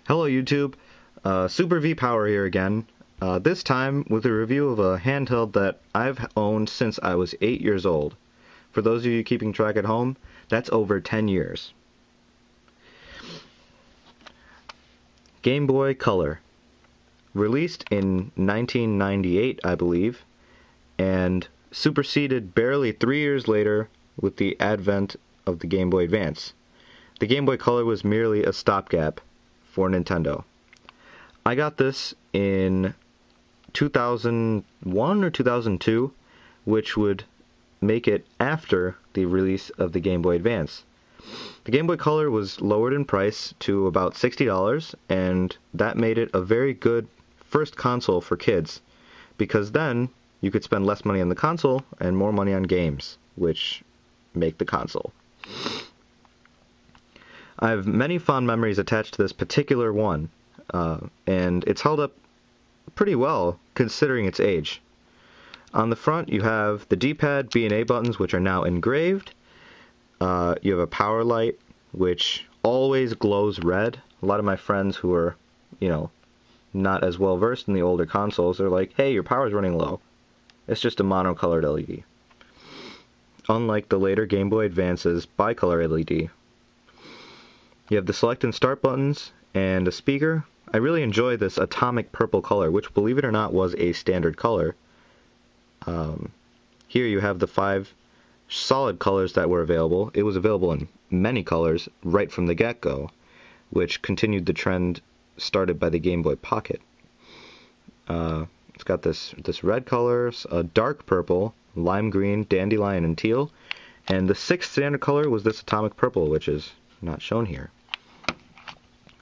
Hello YouTube, Super V Power here again, this time with a review of a handheld that I've owned since I was 8 years old. For those of you keeping track at home, that's over 10 years. Game Boy Color. Released in 1998, I believe, and superseded barely 3 years later with the advent of the Game Boy Advance. The Game Boy Color was merely a stopgap for Nintendo. I got this in 2001 or 2002, which would make it after the release of the Game Boy Advance. The Game Boy Color was lowered in price to about $60, and that made it a very good first console for kids, because then you could spend less money on the console and more money on games, which make the console. I have many fond memories attached to this particular one, and it's held up pretty well considering its age. On the front you have the D-pad, B and A buttons, which are now engraved. You have a power light, which always glows red. A lot of my friends who are, not as well versed in the older consoles are like, hey, your power's running low. It's just a monocolored LED. Unlike the later Game Boy Advance's bicolor LED. You have the select and start buttons and a speaker. I really enjoy this atomic purple color, which, believe it or not, was a standard color. Here you have the 5 solid colors that were available. It was available in many colors right from the get-go, which continued the trend started by the Game Boy Pocket. It's got this red color, a dark purple, lime green, dandelion, and teal. And the 6th standard color was this atomic purple, which is not shown here.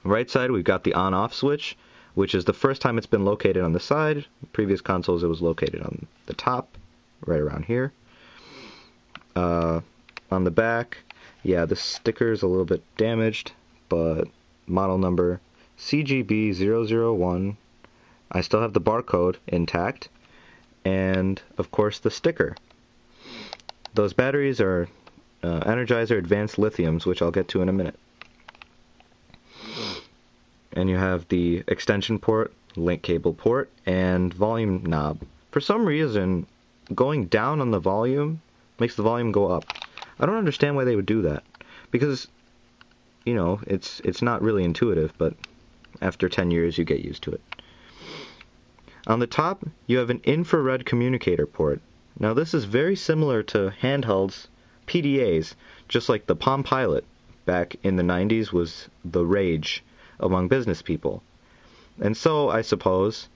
Right side, we've got the on-off switch, which is the first time it's been located on the side. Previous consoles, it was located on the top, right around here. On the back, yeah, the sticker's a little bit damaged, but model number CGB001. I still have the barcode intact, and of course the sticker. Those batteries are Energizer Advanced Lithiums, which I'll get to in a minute. And you have the extension port, link cable port, and volume knob. For some reason, going down on the volume makes the volume go up. I don't understand why they would do that, because, it's not really intuitive, but after 10 years you get used to it. On the top, you have an infrared communicator port. Now this is very similar to handhelds, PDAs, just like the Palm Pilot back in the 90s was the rage among business people. And so, I suppose,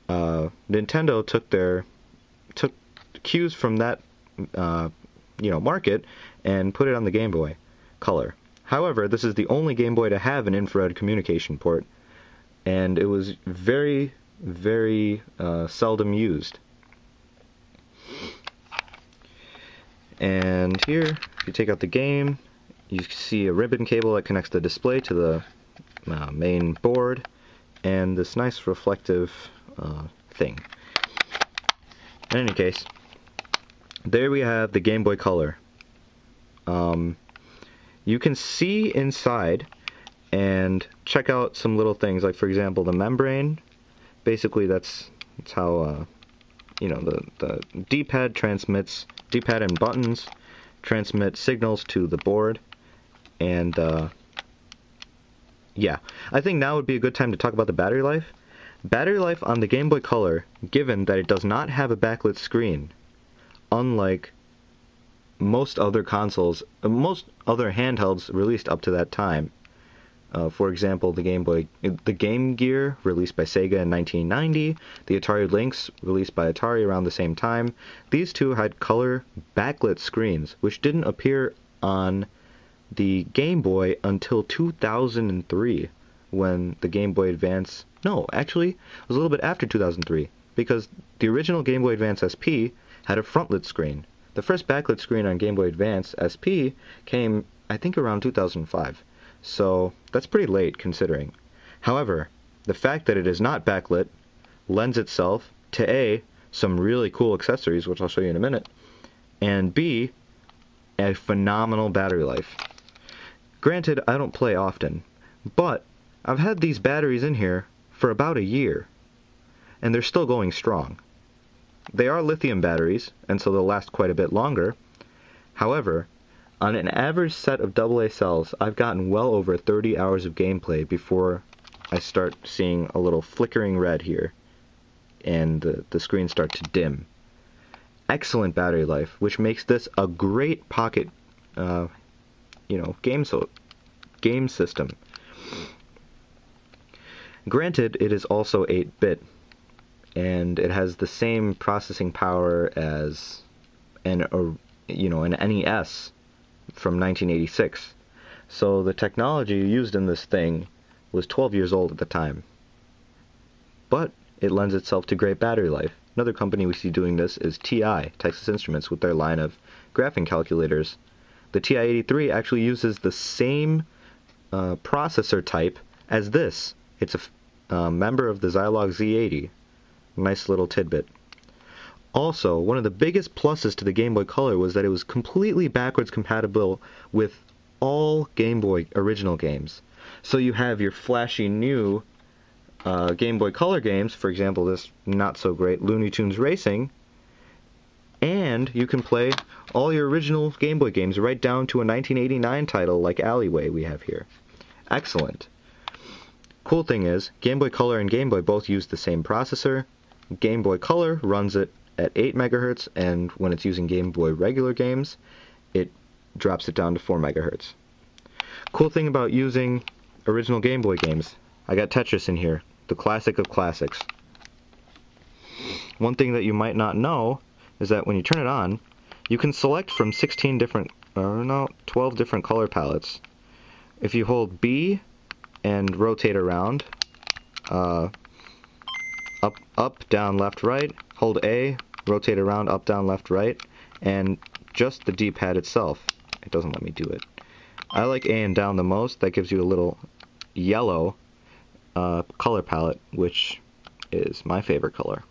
Nintendo took cues from that, market and put it on the Game Boy Color. However, this is the only Game Boy to have an infrared communication port, and it was very, very seldom used. And here, if you take out the game, you see a ribbon cable that connects the display to the main board, and this nice reflective thing. In any case, there we have the Game Boy Color. You can see inside and check out some little things, like for example the membrane. Basically that's how the D-pad transmits, D-pad and buttons transmit signals to the board. And yeah, I think now would be a good time to talk about the battery life. Battery life on the Game Boy Color, given that it does not have a backlit screen, unlike most other consoles, most other handhelds released up to that time. For example, the Game Gear, released by Sega in 1990, the Atari Lynx, released by Atari around the same time. These two had color backlit screens, which didn't appear on the Game Boy until 2003, when the Game Boy Advance... No, actually, it was a little bit after 2003, because the original Game Boy Advance SP had a frontlit screen. The first backlit screen on Game Boy Advance SP came, I think, around 2005. So that's pretty late, considering. However, the fact that it is not backlit lends itself to A, some really cool accessories, which I'll show you in a minute, and B, a phenomenal battery life. Granted, I don't play often, but I've had these batteries in here for about a year, and they're still going strong. They are lithium batteries, and so they'll last quite a bit longer. However, on an average set of AA cells, I've gotten well over 30 hours of gameplay before I start seeing a little flickering red here, and the screen start to dim. Excellent battery life, which makes this a great pocket, game system. Granted, it is also 8-bit, and it has the same processing power as an NES from 1986. So the technology used in this thing was 12 years old at the time. But it lends itself to great battery life. Another company we see doing this is TI, Texas Instruments, with their line of graphing calculators. The TI-83 actually uses the same processor type as this. It's a member of the Zilog Z80. Nice little tidbit. Also, one of the biggest pluses to the Game Boy Color was that it was completely backwards compatible with all Game Boy original games. So you have your flashy new Game Boy Color games, for example this not so great Looney Tunes Racing, and you can play all your original Game Boy games right down to a 1989 title like Alleyway we have here. Excellent. Cool thing is, Game Boy Color and Game Boy both use the same processor. Game Boy Color runs it at 8 MHz, and when it's using Game Boy regular games, it drops it down to 4 MHz. Cool thing about using original Game Boy games, I got Tetris in here, the classic of classics. One thing that you might not know is that when you turn it on, you can select from 12 different color palettes. If you hold B and rotate around, up, down, left, right, hold A, rotate around, up, down, left, right, and just the D-pad itself. It doesn't let me do it. I like A and down the most. That gives you a little yellow color palette, which is my favorite color.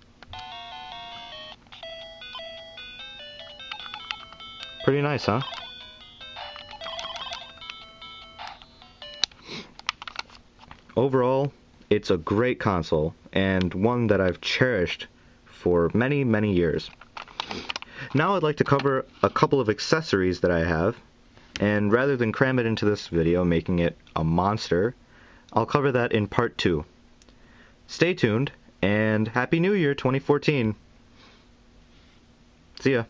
Pretty nice, huh? Overall, it's a great console, and one that I've cherished for many, many years. Now I'd like to cover a couple of accessories that I have, and rather than cram it into this video, making it a monster, I'll cover that in part 2. Stay tuned, and Happy New Year 2014! See ya!